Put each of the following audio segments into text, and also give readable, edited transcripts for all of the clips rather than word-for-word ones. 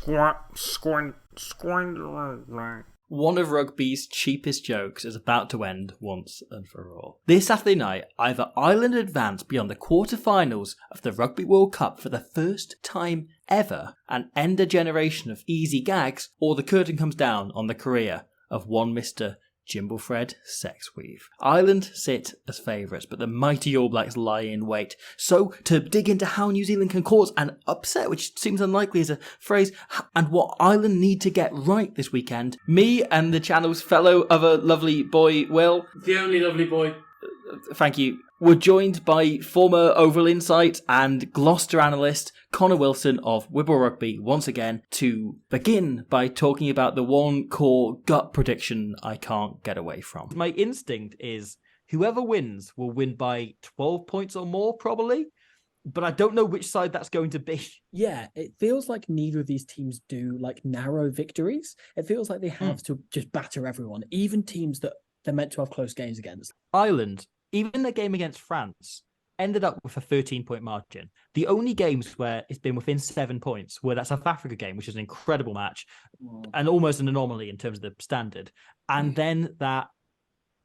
One of rugby's cheapest jokes is about to end once and for all. This Saturday night, either Ireland advance beyond the quarter-finals of the Rugby World Cup for the first time ever and end a generation of easy gags, or the curtain comes down on the career of one Mr. Jimblefred Sexweave. Ireland sit as favourites, but the mighty All Blacks lie in wait. So, to dig into how New Zealand can cause an upset, which seems unlikely as a phrase, and what Ireland need to get right this weekend, me and the channel's fellow other lovely boy, Will. The only lovely boy. Thank you. We're joined by former Oval Insight and Gloucester analyst Conor Wilson of Wibble Rugby once again to begin by talking about the one core gut prediction I can't get away from. My instinct is whoever wins will win by 12 points or more, probably. But I don't know which side that's going to be. Yeah, it feels like neither of these teams do like narrow victories. It feels like they have to just batter everyone, even teams that they're meant to have close games against. Ireland, even their game against France, ended up with a 13-point margin. The only games where it's been within 7 points were that South Africa game, which is an incredible match and almost an anomaly in terms of the standard. And then that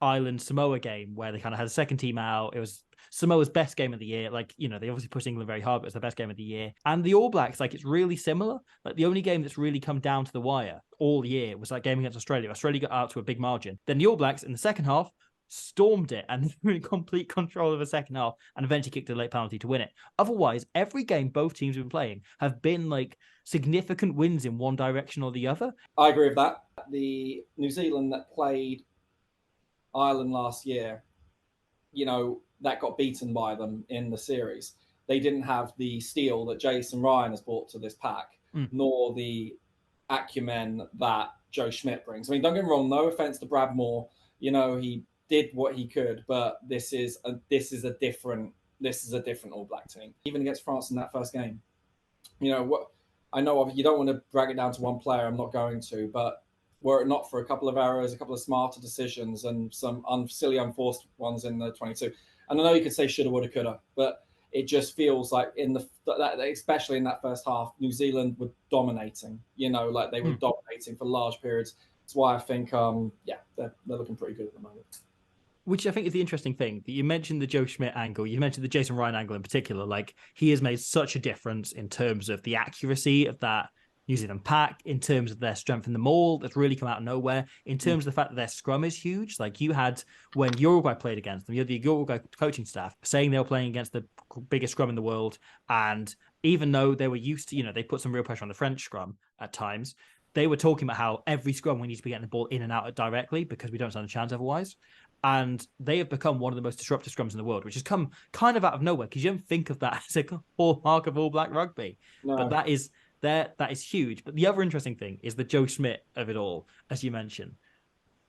Ireland-Samoa game where they kind of had a second team out. It was Samoa's best game of the year. Like, you know, they obviously pushed England very hard, but it's the best game of the year. And the All Blacks, like, it's really similar. Like, the only game that's really come down to the wire all year was that game against Australia. Australia got out to a big margin. Then the All Blacks in the second half stormed it and were in complete control of the second half and eventually kicked a late penalty to win it. Otherwise, every game both teams have been playing have been like significant wins in one direction or the other. I agree with that. The New Zealand that played Ireland last year, you know, that got beaten by them in the series. They didn't have the steel that Jason Ryan has brought to this pack, nor the acumen that Joe Schmidt brings. I mean, don't get me wrong, no offense to Brad Moore, you know, he did what he could, but this is a different All Black team. Even against France in that first game, you know what? I know you don't want to drag it down to one player. I'm not going to, but were it not for a couple of errors, a couple of smarter decisions, and some silly unforced ones in the 22, and I know you could say shoulda, woulda, coulda, but it just feels like especially in that first half, New Zealand were dominating. You know, like they were dominating for large periods. That's why I think, they're looking pretty good at the moment. Which I think is the interesting thing. You mentioned the Joe Schmidt angle. You mentioned the Jason Ryan angle in particular. Like, he has made such a difference in terms of the accuracy of that New Zealand pack, in terms of their strength in the maul that's really come out of nowhere, in terms of the fact that their scrum is huge. Like, you had, when Uruguay played against them, you had the Uruguay coaching staff saying they were playing against the biggest scrum in the world. And even though they were used to, you know, they put some real pressure on the French scrum at times, they were talking about how every scrum we need to be getting the ball in and out directly because we don't stand a chance otherwise. And they have become one of the most disruptive scrums in the world, which has come kind of out of nowhere because you don't think of that as a hallmark of All Black rugby. No. But that is huge. But the other interesting thing is the Joe Schmidt of it all, as you mentioned.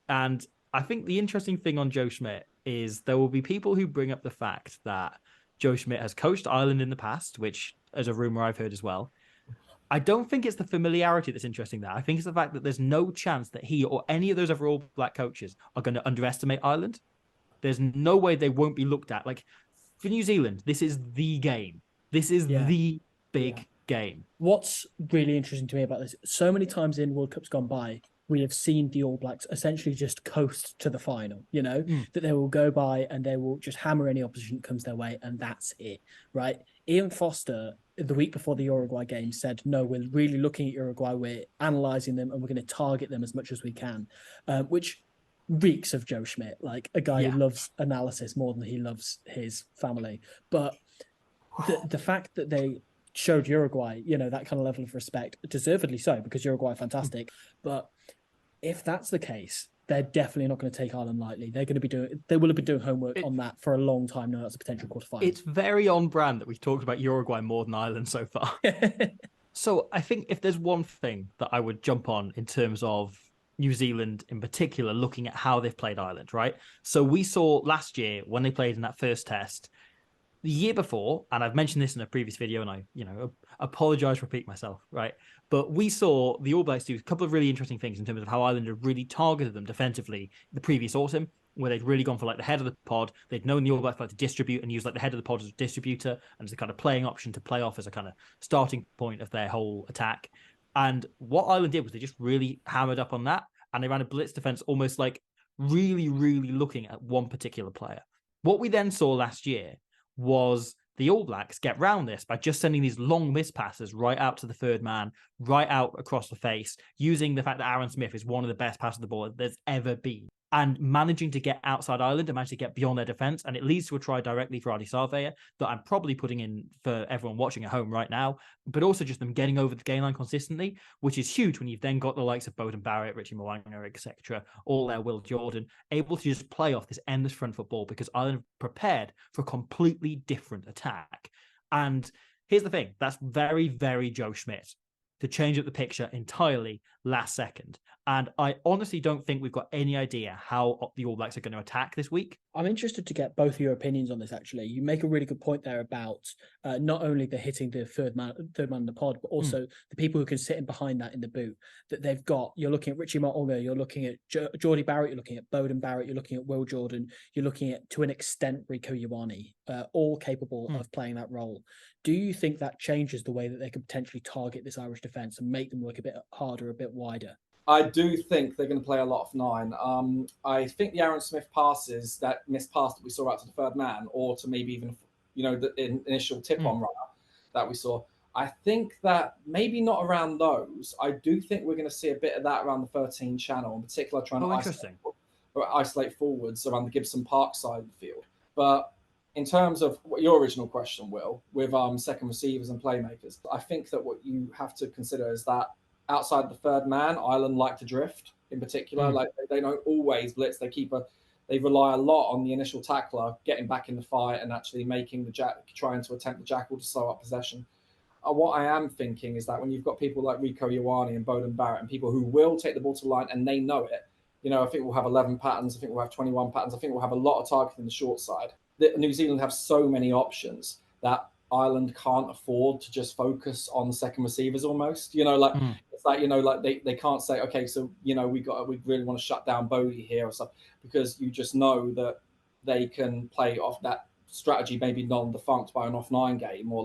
And I think the interesting thing on Joe Schmidt is there will be people who bring up the fact that Joe Schmidt has coached Ireland in the past, which is a rumor I've heard as well. I don't think it's the familiarity that's interesting there. I think it's the fact that there's no chance that he or any of those other All Black coaches are going to underestimate Ireland. There's no way they won't be looked at. Like, for New Zealand, this is the game. This is the big game. What's really interesting to me about this, so many times in World Cups gone by, we have seen the All Blacks essentially just coast to the final, you know, that they will go by and they will just hammer any opposition that comes their way, and that's it, right? Ian Foster, the week before the Uruguay game, said, no, we're really looking at Uruguay, we're analysing them, and we're going to target them as much as we can, which reeks of Joe Schmidt, like a guy who loves analysis more than he loves his family. But the fact that they showed Uruguay, you know, that kind of level of respect, deservedly so, because Uruguay are fantastic. But if that's the case, they're definitely not going to take Ireland lightly. They will have been doing homework on that for a long time now as a potential quarterfinal. It's very on brand that we've talked about Uruguay more than Ireland so far. So I think if there's one thing that I would jump on in terms of New Zealand in particular, looking at how they've played Ireland, right? So we saw last year when they played in that first test, the year before, and I've mentioned this in a previous video, and I, apologize, repeat myself, right? But we saw the All Blacks do a couple of really interesting things in terms of how Ireland had really targeted them defensively the previous autumn, where they'd really gone for like the head of the pod. They'd known the All Blacks like to distribute and use like the head of the pod as a distributor and as a kind of playing option to play off as a kind of starting point of their whole attack. And what Ireland did was they just really hammered up on that, and they ran a blitz defense almost like really, really looking at one particular player. What we then saw last year was the All Blacks get round this by just sending these long miss passes right out to the third man, right out across the face, using the fact that Aaron Smith is one of the best passers of the ball there's ever been, and managing to get outside Ireland and manage to get beyond their defence. And it leads to a try directly for Adi Sarveya that I'm probably putting in for everyone watching at home right now, but also just them getting over the gain line consistently, which is huge when you've then got the likes of Bowden Barrett, Richie Mwanga, etc., all there, Will Jordan, able to just play off this endless front foot ball because Ireland have prepared for a completely different attack. And here's the thing, that's very, very Joe Schmidt to change up the picture entirely last second. And I honestly don't think we've got any idea how the All Blacks are going to attack this week. I'm interested to get both of your opinions on this, actually. You make a really good point there about not only the hitting the third man in the pod, but also the people who can sit in behind that in the boot that they've got. You're looking at Richie Mo'unga, you're looking at Geordie Barrett, you're looking at Bowden Barrett, you're looking at Will Jordan, you're looking at, to an extent, Rieko Ioane, all capable of playing that role. Do you think that changes the way that they could potentially target this Irish defence and make them look a bit harder, a bit wider? I do think they're going to play a lot of 9. I think the Aaron Smith passes, that missed pass that we saw out to the third man, or to maybe even, the initial tip-on runner that we saw, I think that maybe not around those. I do think we're going to see a bit of that around the 13 channel, in particular trying to isolate forwards around the Gibson Park side of the field. But in terms of your original question, Will, with second receivers and playmakers, I think that what you have to consider is that outside the third man, Ireland like to drift in particular. Like they don't always blitz. They rely a lot on the initial tackler getting back in the fight and actually making trying to attempt the jackal to slow up possession. What I am thinking is that when you've got people like Rieko Ioane and Bowden Barrett and people who will take the ball to the line and they know it, I think we'll have 11 patterns. I think we'll have 21 patterns. I think we'll have a lot of targeting the short side. New Zealand have so many options that Ireland can't afford to just focus on second receivers almost. It's like, they can't say, okay, so, we really want to shut down Bodie here or something, because you just know that they can play off that strategy, maybe non-defunct by an off-9 game, or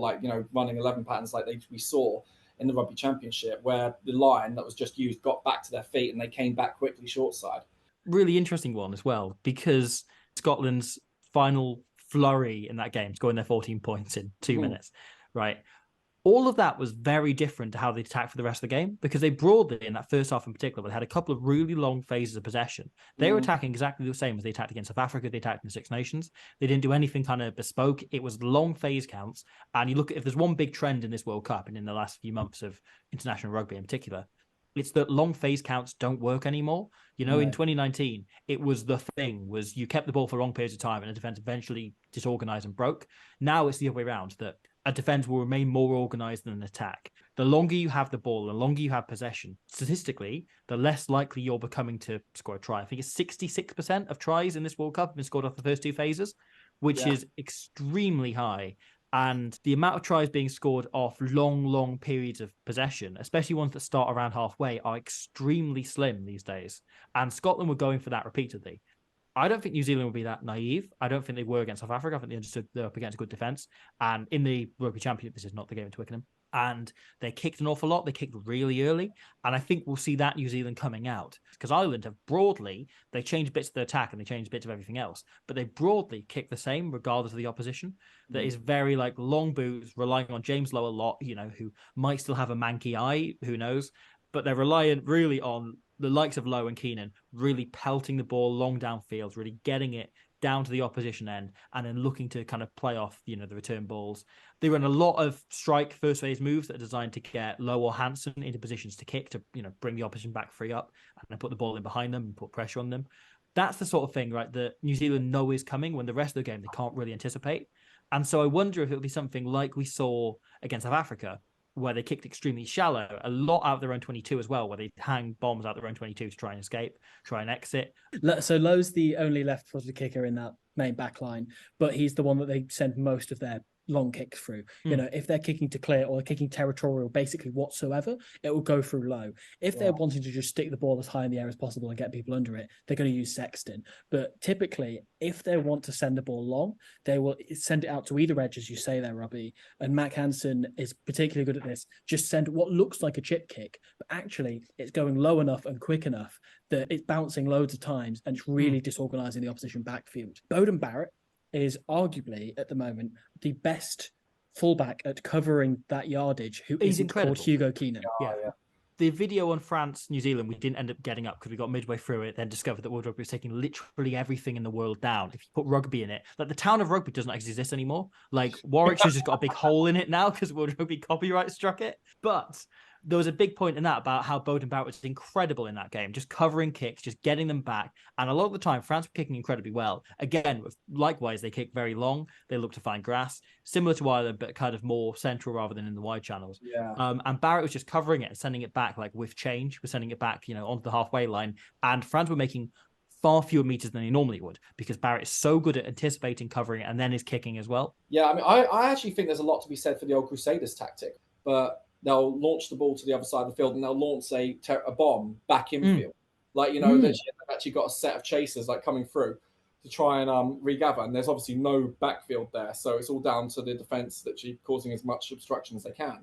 running 11 patterns like we saw in the Rugby Championship, where the line that was just used got back to their feet and they came back quickly short side. Really interesting one as well, because Scotland's final flurry in that game, scoring their 14 points in 2 minutes, right? All of that was very different to how they attacked for the rest of the game, because they broadly, in that first half in particular, they had a couple of really long phases of possession. They were attacking exactly the same as they attacked against South Africa, they attacked in the Six Nations. They didn't do anything kind of bespoke. It was long phase counts. And you look at, if there's one big trend in this World Cup and in the last few months of international rugby in particular, it's that long phase counts don't work anymore. In 2019, it was the thing, was you kept the ball for long periods of time and the defense eventually disorganized and broke. Now it's the other way around, that a defense will remain more organized than an attack. The longer you have the ball, the longer you have possession, statistically, the less likely you're becoming to score a try. I think it's 66% of tries in this World Cup have been scored off the first 2 phases, which is extremely high. And the amount of tries being scored off long periods of possession, especially ones that start around halfway, are extremely slim these days. And Scotland were going for that repeatedly. I don't think New Zealand would be that naive. I don't think they were against South Africa. I think they understood they're up against a good defence. And in the Rugby Championship, this is not the game at Twickenham. And they kicked an awful lot. They kicked really early. And I think we'll see that New Zealand coming out. Because Ireland have broadly, they changed bits of the attack and they changed bits of everything else. But they broadly kick the same regardless of the opposition. That is very long boots, relying on James Lowe a lot, who might still have a manky eye, who knows. But they're reliant really on the likes of Lowe and Keenan really pelting the ball long downfield, really getting it down to the opposition end, and then looking to kind of play off, the return balls. They run a lot of strike first phase moves that are designed to get Lowe or Hansen into positions to kick, to, bring the opposition back free up and then put the ball in behind them and put pressure on them. That's the sort of thing, right, that New Zealand know is coming when the rest of the game they can't really anticipate. And so I wonder if it'll be something like we saw against South Africa, where they kicked extremely shallow, a lot out of their own 22 as well, where they hang bombs out their own 22 to try and escape, try and exit. So Lowe's the only left-footed kicker in that main back line, but he's the one that they send most of their long kicks through. Mm. You know, if they're kicking to clear or kicking territorial, basically whatsoever, it will go through low. If they're wanting to just stick the ball as high in the air as possible and get people under it, they're going to use Sexton. But typically, if they want to send the ball long, they will send it out to either edge, as you say there, Robbie. And Mac Hansen is particularly good at this. Just send what looks like a chip kick, but actually it's going low enough and quick enough that it's bouncing loads of times and it's really disorganizing the opposition backfield. Beauden Barrett is arguably at the moment the best fullback at covering that yardage who He's isn't incredible. called Hugo Keenan. Yeah. The video on France, New Zealand, we didn't end up getting up because we got midway through it, then discovered that World Rugby was taking literally everything in the world down. If you put rugby in it, like the town of Rugby doesn't exist anymore. Like Warwickshire's just got a big hole in it now because World Rugby copyright struck it. But there was a big point in that about how Beauden Barrett was incredible in that game, just covering kicks, just getting them back. And a lot of the time, France were kicking incredibly well. Again, likewise, they kick very long. They look to find grass, similar to Ireland, but kind of more central rather than in the wide channels. Yeah. And Barrett was just covering it and sending it back like with change. We're sending it back, onto the halfway line. And France were making far fewer meters than they normally would because Barrett is so good at anticipating, covering it, and then is kicking as well. Yeah, I mean, I actually think there's a lot to be said for the old Crusaders tactic, but they'll launch the ball to the other side of the field and they'll launch a bomb back infield. Like, they've actually got a set of chasers like coming through to try and regather. And there's obviously no backfield there. So it's all down to the defense literally causing as much obstruction as they can.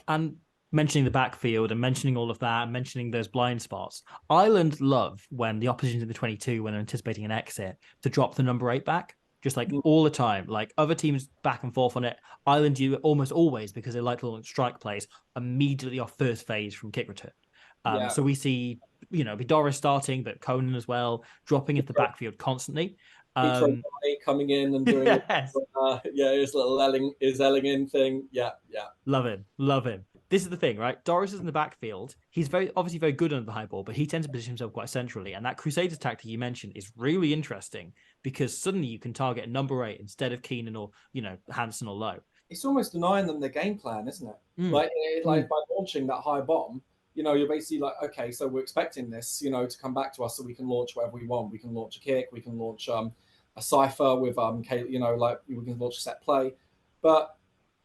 And mentioning the backfield and mentioning all of that, and mentioning those blind spots, Ireland love when the opposition's in the 22, when they're anticipating an exit, to drop the number 8 back. Just like all the time, like other teams back and forth on it. Ireland do it almost always because they like to launch strike plays immediately off first phase from kick return. So we see, Doris starting, but Conan as well, dropping into the backfield constantly. Coming in and doing his little Elling in thing. Yeah. Love him. This is the thing, right? Doris is in the backfield. He's obviously very good under the high ball, but he tends to position himself quite centrally. And that Crusaders tactic you mentioned is really interesting because suddenly you can target number 8 instead of Keenan or, Hansen or Lowe. It's almost denying them their game plan, isn't it? Like by launching that high bomb, you're basically like, okay, so we're expecting this, to come back to us so we can launch whatever we want. We can launch a kick, we can launch a cipher with, like we can launch a set play. But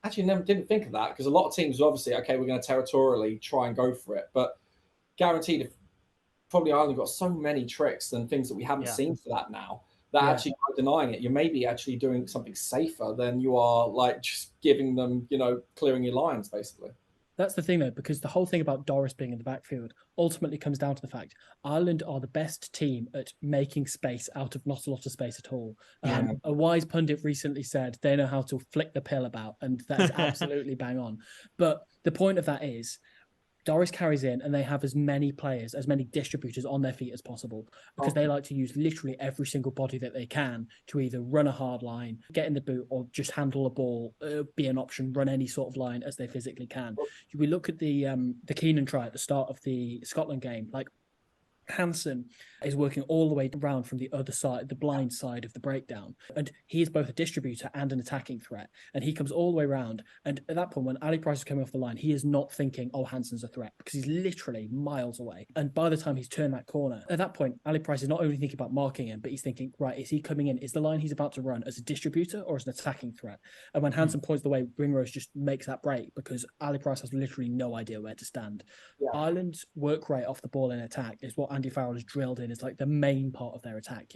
actually never didn't think of that because a lot of teams are obviously, okay, we're going to territorially try and go for it. But guaranteed, if probably Ireland got so many tricks and things that we haven't seen for that now, that actually by denying it, you may be actually doing something safer than you are like just giving them, clearing your lines, basically. That's the thing, though, because the whole thing about Doris being in the backfield ultimately comes down to the fact Ireland are the best team at making space out of not a lot of space at all. A wise pundit recently said they know how to flick the pill about, and that is absolutely bang on. But the point of that is Doris carries in and they have as many players, as many distributors on their feet as possible because they like to use literally every single body that they can to either run a hard line, get in the boot, or just handle a ball, be an option, run any sort of line as they physically can. We look at the Keenan try at the start of the Scotland game, like Hansen is working all the way around from the other side, the blind side of the breakdown. And he is both a distributor and an attacking threat. And he comes all the way around. And at that point, when Ali Price is coming off the line, he is not thinking, oh, Hansen's a threat, because he's literally miles away. And by the time he's turned that corner, at that point, Ali Price is not only thinking about marking him, but he's thinking, right, is he coming in? Is the line he's about to run as a distributor or as an attacking threat? And when Hansen points the way, Ringrose just makes that break because Ali Price has literally no idea where to stand. Ireland's work rate off the ball in attack is what Andy Farrell has drilled in. Is like the main part of their attack,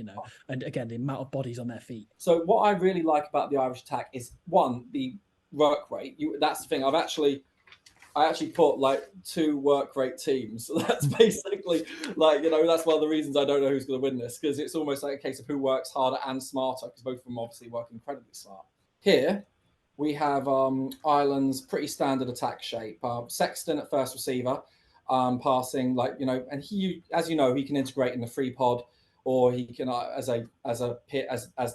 and again, the amount of bodies on their feet. So what I really like about the Irish attack is one, the work rate. That's the thing. I actually put like 2 work rate teams. So that's basically like, that's one of the reasons I don't know who's going to win this, because it's almost like a case of who works harder and smarter, because both of them obviously work incredibly smart. Here we have Ireland's pretty standard attack shape. Sexton at first receiver, passing, and he, as he can integrate in the free pod, or he can as the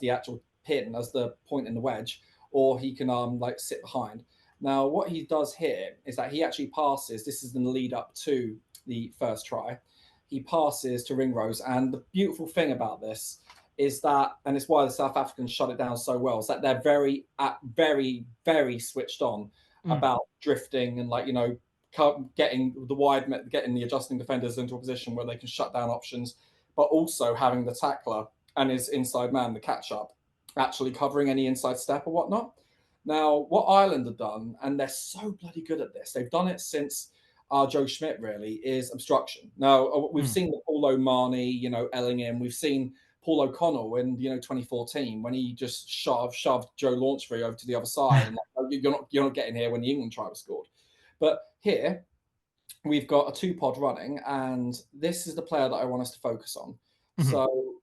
actual pin, as the point in the wedge, or he can sit behind. Now, what he does here is that he actually passes. This is in the lead up to the first try. He passes to Ringrose, and the beautiful thing about this is that, and it's why the South Africans shut it down so well, is that they're very, very switched on about drifting and getting the adjusting defenders into a position where they can shut down options, but also having the tackler and his inside man, the catch up, actually covering any inside step or whatnot. Now, what Ireland have done, and they're so bloody good at this, they've done it since Joe Schmidt really, is obstruction. Now, we've seen the Paul O'Mahony, Ellingham. We've seen Paul O'Connell in 2014 when he just shoved Joe Launchbury over to the other side and you're not getting here when the England try was scored. But here we've got a two-pod running, and this is the player that I want us to focus on. So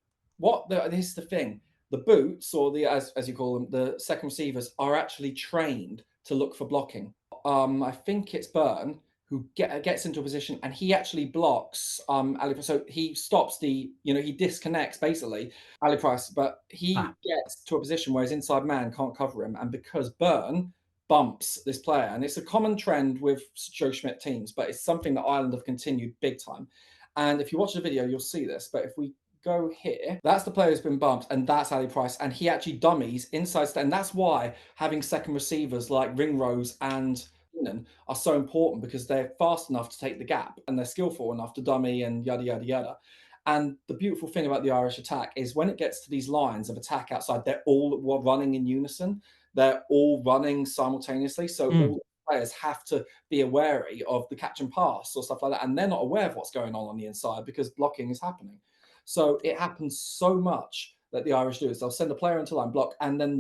this is the thing. The boots, or the as you call them, the second receivers, are actually trained to look for blocking. I think it's Byrne who gets into a position and he actually blocks Ali. So he stops he disconnects basically Ali Price, but he gets to a position where his inside man can't cover him. And because Byrne bumps this player, and it's a common trend with Joe Schmidt teams, but it's something that Ireland have continued big time. And if you watch the video, you'll see this. But if we go here, that's the player who's been bumped, and that's Ali Price, and he actually dummies inside, and that's why having second receivers like Ringrose and are so important, because they're fast enough to take the gap and they're skillful enough to dummy and yada yada yada. And the beautiful thing about the Irish attack is when it gets to these lines of attack outside, they're all running in unison. They're all running simultaneously. So all the players have to be wary of the catch and pass or stuff like that. And they're not aware of what's going on the inside because blocking is happening. So it happens so much that the Irish do is they'll send a player into line block, and then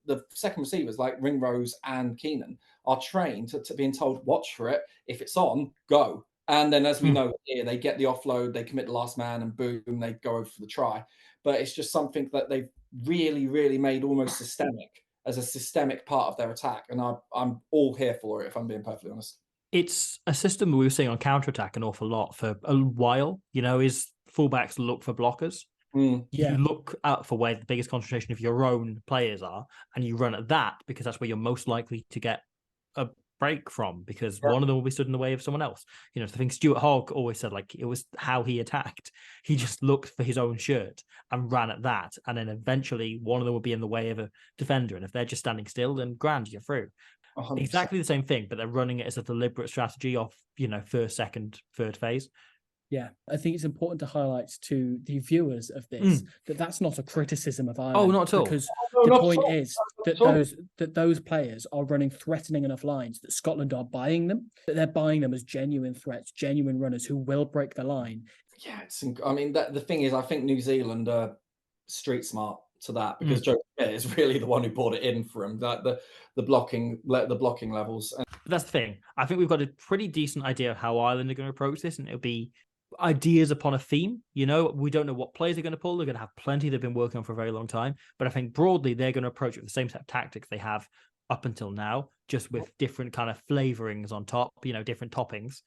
the second receivers like Ringrose and Keenan are trained to being told, watch for it. If it's on, go. And then, as we know here, they get the offload, they commit the last man, and boom, they go over for the try. But it's just something that they've really, really made almost systemic, as a systemic part of their attack. And I'm all here for it, if I'm being perfectly honest. It's a system we were seeing on counterattack an awful lot for a while, is fullbacks look for blockers. You look out for where the biggest concentration of your own players are, and you run at that because that's where you're most likely to get a break from, because one of them will be stood in the way of someone else. The thing Stuart Hogg always said, like, it was how he attacked. He just looked for his own shirt and ran at that, and then eventually one of them will be in the way of a defender, and if they're just standing still, then grand, you're through. 100%. Exactly the same thing, but they're running it as a deliberate strategy of first, second, third phase. Yeah, I think it's important to highlight to the viewers of this that that's not a criticism of Ireland. Oh, not at all. Because the point is that those players are running threatening enough lines that Scotland are buying them, that they're buying them as genuine threats, genuine runners who will break the line. Yeah, the thing is, I think New Zealand are street smart to that, because Joe Schmidt is really the one who brought it in for him. That the blocking levels. But that's the thing. I think we've got a pretty decent idea of how Ireland are going to approach this, and it'll be ideas upon a theme. We don't know what players they're going to pull. They're going to have plenty they've been working on for a very long time, but I think broadly they're going to approach it with the same set of tactics they have up until now, just with different kind of flavorings on top, different toppings.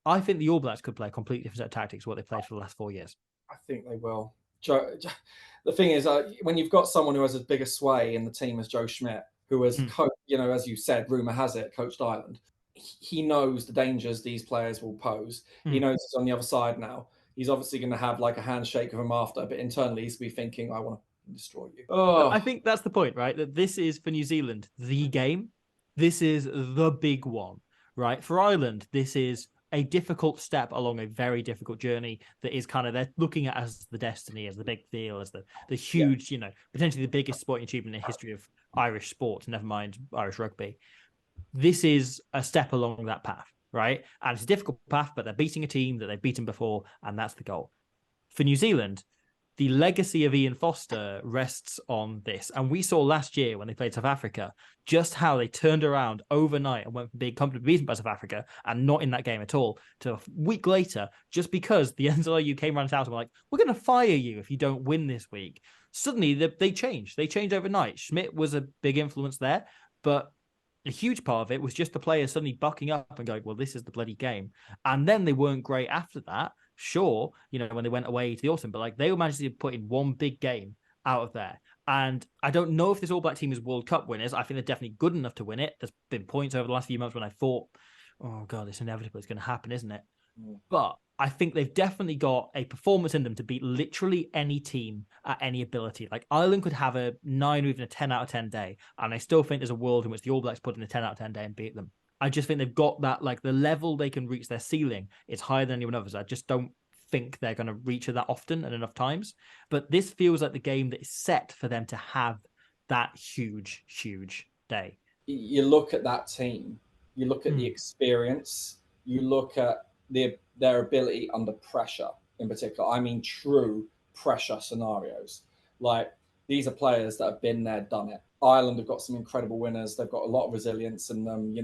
I think the All Blacks could play a completely different set of tactics what they played for the last 4 years. I think they will. The thing is, when you've got someone who has as big a sway in the team as Joe Schmidt, who has, as you said, rumour has it, coached Ireland, he knows the dangers these players will pose. He knows it's on the other side now. He's obviously going to have like a handshake of him after, but internally he's going to be thinking, I want to destroy you. Oh. I think that's the point, right? That this is, for New Zealand, the game. This is the big one, right? For Ireland, this is a difficult step along a very difficult journey that is kind of, they're looking at as the destiny, as the big deal, as the huge, potentially the biggest sporting achievement in the history of Irish sport, never mind Irish rugby. This is a step along that path, right? And it's a difficult path, but they're beating a team that they've beaten before, and that's the goal. For New Zealand, the legacy of Ian Foster rests on this. And we saw last year when they played South Africa, just how they turned around overnight and went from being comfortably beaten by South Africa and not in that game at all to a week later, just because the NZRU came around house and were like, we're going to fire you if you don't win this week. Suddenly they changed. They changed overnight. Schmidt was a big influence there, but a huge part of it was just the players suddenly bucking up and going, well, this is the bloody game. And then they weren't great after that. Sure, when they went away to the autumn, but like they were managed to put in one big game out of there. And I don't know if this All Black team is World Cup winners. I think they're definitely good enough to win it. There's been points over the last few months when I thought, oh God, it's inevitable. It's going to happen, isn't it? But I think they've definitely got a performance in them to beat literally any team at any ability. Like Ireland could have a 9 or even a 10 out of 10 day. And I still think there's a world in which the All Blacks put in a 10 out of 10 day and beat them. I just think they've got that, like the level they can reach their ceiling is higher than anyone else. I just don't think they're going to reach it that often and enough times. But this feels like the game that is set for them to have that huge, huge day. you look at that team, you look at the experience, you look at their ability under pressure in particular. I mean, true pressure scenarios. Like, these are players that have been there, done it. Ireland have got some incredible winners. They've got a lot of resilience in them.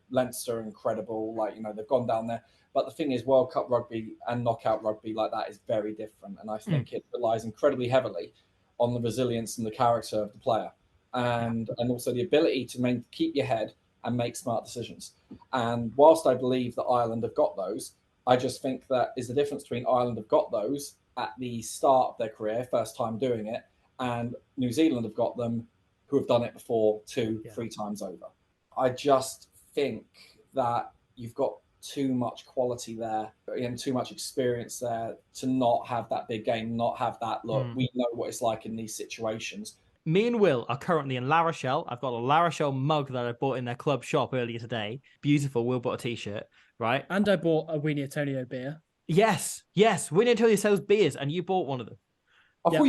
Leinster incredible. They've gone down there. But the thing is, World Cup rugby and knockout rugby like that is very different. And I think it relies incredibly heavily on the resilience and the character of the player, and also the ability to keep your head and make smart decisions. And whilst I believe that Ireland have got those, I just think that is the difference between Ireland have got those at the start of their career, first time doing it, and New Zealand have got them who have done it before 2-3 times over. I just think that you've got too much quality there and too much experience there to not have that big game, not have that look. We know what it's like in these situations. Me and Will are currently in La Rochelle. I've got a La Rochelle mug that I bought in their club shop earlier today. Beautiful. Will bought a t-shirt, right? And I bought a Winnie Antonio beer. Yes. Winnie Antonio sells beers, and you bought one of them. I thought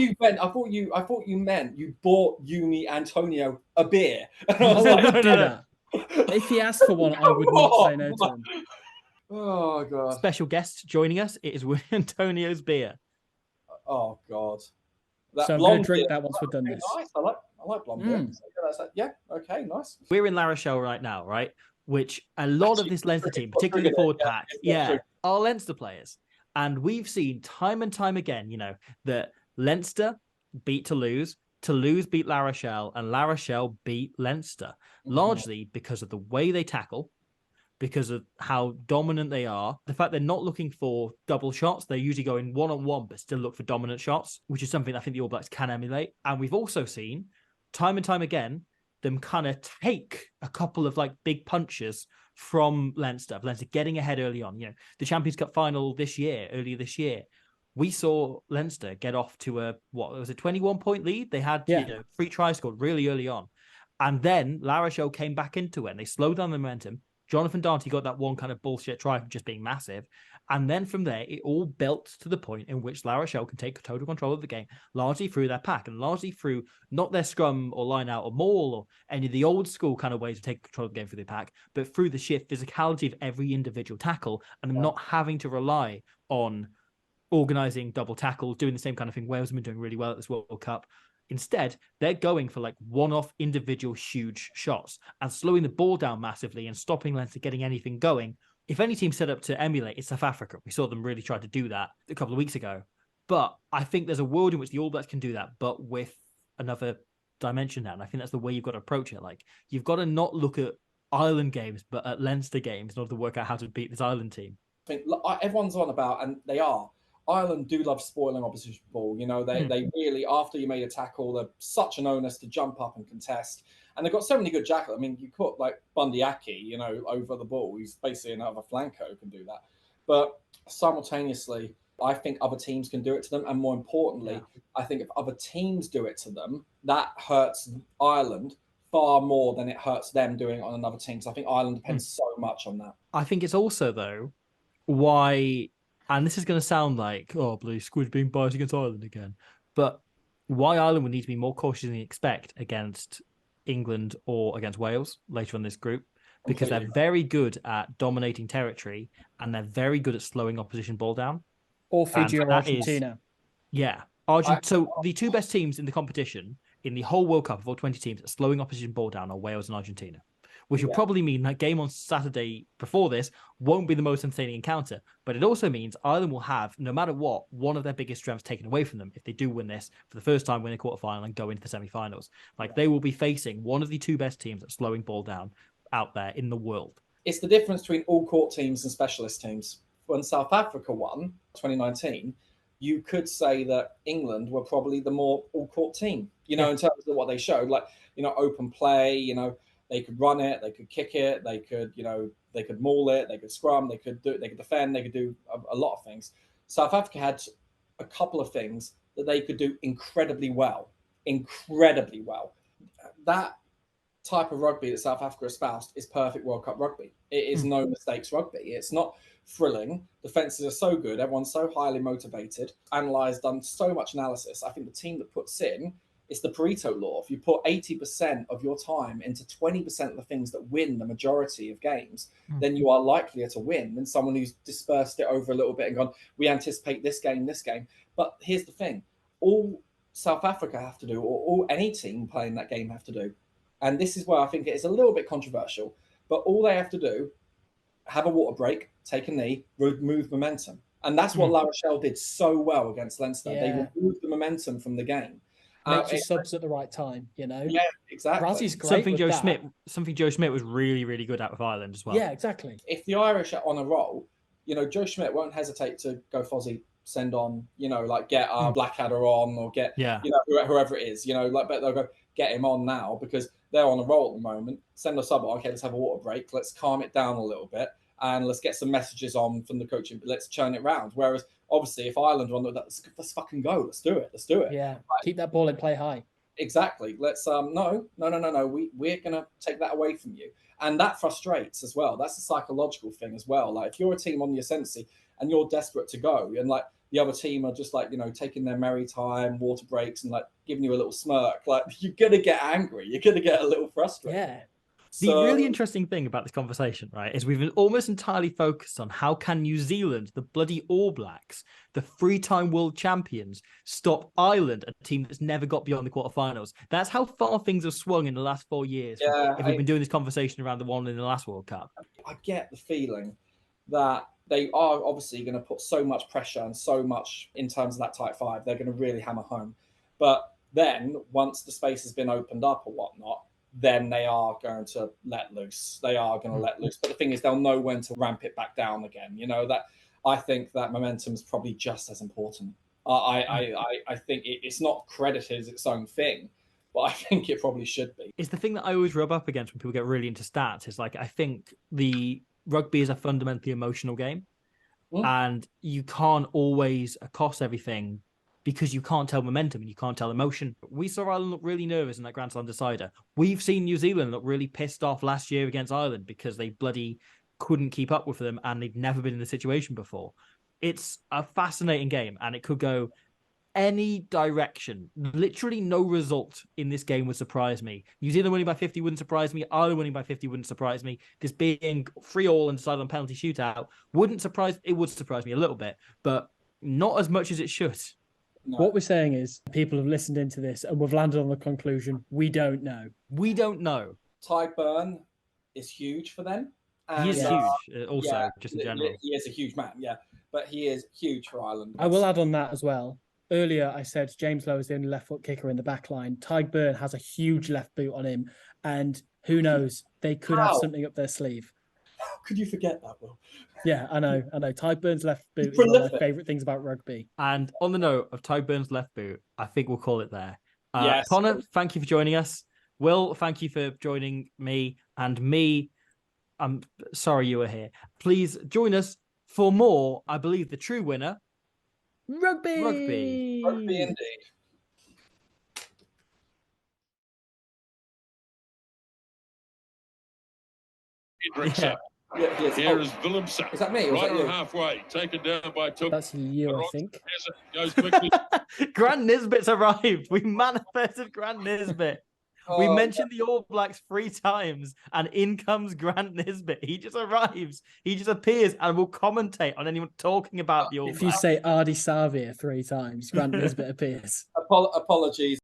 you meant you bought Yumi Antonio a beer. And I was I would do that. If he asked for one, I would not say no to him. Oh god! Special guest joining us. It is Will Antonio's beer. Oh god! So I'm going to drink that once we're done this. Nice. I like blonde beer. Yeah. Okay. Nice. We're in La Rochelle right now, right? Which a lot of this Leinster team, particularly the forward pack, are Leinster players, and we've seen time and time again, that Leinster beat Toulouse beat La Rochelle, and La Rochelle beat Leinster, largely because of the way they tackle, because of how dominant they are. The fact they're not looking for double shots, they're usually going one-on-one, but still look for dominant shots, which is something I think the All Blacks can emulate. And we've also seen, time and time again, them kind of take a couple of big punches from Leinster getting ahead early on. The Champions Cup final earlier this year, we saw Leinster get off to a 21-point lead. They had 3 tries scored really early on. And then La Rochelle came back into it and they slowed down the momentum. Jonathan Darty got that one kind of bullshit try from just being massive. And then from there, it all built to the point in which La Rochelle can take total control of the game, largely through their pack and largely through not their scrum or line out or maul or any of the old school kind of ways to take control of the game through their pack, but through the sheer physicality of every individual tackle and them not having to rely on organising double tackles, doing the same kind of thing Wales have been doing really well at this World Cup. Instead, they're going for one-off individual huge shots and slowing the ball down massively and stopping Leinster getting anything going. If any team set up to emulate, it's South Africa. We saw them really try to do that a couple of weeks ago. But I think there's a world in which the All Blacks can do that, but with another dimension now. And I think that's the way you've got to approach it. You've got to not look at Ireland games, but at Leinster games in order to work out how to beat this Ireland team. I think everyone's on about, and they are, Ireland do love spoiling opposition ball. They really, after you made a tackle, they're such an onus to jump up and contest. And they've got so many good jackals. I mean, you put Bundy Aki, over the ball. He's basically another flanker who can do that. But simultaneously, I think other teams can do it to them. And more importantly, I think if other teams do it to them, that hurts Ireland far more than it hurts them doing it on another team. So I think Ireland depends so much on that. I think it's also, though, why... And this is going to sound like, Blue Squid being biased against Ireland again. But why Ireland would need to be more cautious than you expect against England or against Wales later on this group, because they're very good at dominating territory and they're very good at slowing opposition ball down. Or Fiji or Argentina. So the 2 best teams in the competition in the whole World Cup of all 20 teams at slowing opposition ball down are Wales and Argentina, which will probably mean that game on Saturday before this won't be the most entertaining encounter. But it also means Ireland will have, no matter what, one of their biggest strengths taken away from them if they do win this for the first time, win a quarterfinal and go into the semi-finals. They will be facing one of the 2 best teams at slowing ball down out there in the world. It's the difference between all-court teams and specialist teams. When South Africa won 2019, you could say that England were probably the more all-court team, in terms of what they showed, open play, they could run it, they could kick it, they could, they could maul it, they could scrum, they could defend, they could do a lot of things. South Africa had a couple of things that they could do incredibly well. That type of rugby that South Africa espoused is perfect World Cup rugby. It is no mistakes rugby. It's not thrilling. Defenses are so good. Everyone's so highly motivated, analysed, done so much analysis. I think the team that puts in It's the Pareto law. If you put 80% of your time into 20% of the things that win the majority of games, then you are likelier to win than someone who's dispersed it over a little bit and gone, we anticipate this game, this game. But here's the thing. All South Africa have to do, or all any team playing that game have to do, and this is where I think it is a little bit controversial, but all they have to do, have a water break, take a knee, remove momentum. And that's what La Rochelle did so well against Leinster. Yeah. They removed the momentum from the game. Make your subs at the right time, you know? Yeah, exactly. Razzie's great Something with Joe Schmidt was really, really good at with Ireland as well. Yeah, exactly. If the Irish are on a roll, you know, Joe Schmidt won't hesitate to go Fozzie, send on, you know, like get Blackadder on, or get, you know, whoever it is, you know, like, but they'll go get him on now because they're on a roll at the moment. Send a sub on, okay, let's have a water break. Let's calm it down a little bit and let's get some messages on from the coaching. Let's churn it round. Whereas obviously if Ireland are on let's fucking go. Let's do it. Let's do it. Yeah. Right. Keep that ball and play high. Exactly. Let's no. We're gonna take that away from you. And that frustrates as well. That's a psychological thing as well. Like if you're a team on the Ascensi and you're desperate to go, and like the other team are just like, you know, taking their merry time, water breaks, and like giving you a little smirk, like you're gonna get angry. You're gonna get a little frustrated. Yeah. The really interesting thing about this conversation, right, is we've almost entirely focused on how can New Zealand, the bloody All Blacks, the three-time world champions, stop Ireland, a team that's never got beyond the quarterfinals. That's how far things have swung in the last 4 years. Yeah, if we've been doing this conversation around the one in the last World Cup. I get the feeling that they are obviously going to put so much pressure and so much in terms of that tight five. They're going to really hammer home. But then once the space has been opened up or whatnot, then they are going to let loose. They are going to let loose. But the thing is, they'll know when to ramp it back down again. You know, that I think that momentum is probably just as important. I think it's not credited as its own thing, but I think it probably should be. It's the thing that I always rub up against when people get really into stats. Is like, I think the rugby is a fundamentally emotional game, and you can't always accost everything because you can't tell momentum and you can't tell emotion. We saw Ireland look really nervous in that Grand Slam decider. We've seen New Zealand look really pissed off last year against Ireland because they bloody couldn't keep up with them and they'd never been in the situation before. It's a fascinating game and it could go any direction. Literally no result in this game would surprise me. New Zealand winning by 50 wouldn't surprise me. Ireland winning by 50 wouldn't surprise me. This being 3-3 and decided on penalty shootout wouldn't surprise. It would surprise me a little bit, but not as much as it should. No. What we're saying is people have listened into this and we've landed on the conclusion we don't know. We don't know. Tadhg Beirne is huge for them. And, he is huge also, just in general. He is a huge man, yeah. But he is huge for Ireland. I will add on that as well. Earlier, I said James Lowe is the only left foot kicker in the back line. Tadhg Beirne has a huge left boot on him. And who knows, they could have something up their sleeve. How could you forget that, Will? Yeah, I know. Tadhg Beirne's left boot is one of my favourite things about rugby. And on the note of Tadhg Beirne's left boot, I think we'll call it there. Yes. Conor, thank you for joining us. Will, thank you for joining me. And me, I'm sorry you were here. Please join us for more, I believe, the true winner. Rugby! Rugby indeed. Yeah. Here is Willemse. Is that me? Or right is that you? on halfway, taken down by Took. That's you, I think. Goes quickly. Grant Nisbet's arrived. We manifested Grant Nisbet. We mentioned the All Blacks 3 times, and in comes Grant Nisbet. He just arrives. He just appears and will commentate on anyone talking about the All Blacks. If you say Ardi Savia 3 times, Grant Nisbet appears. Apologies.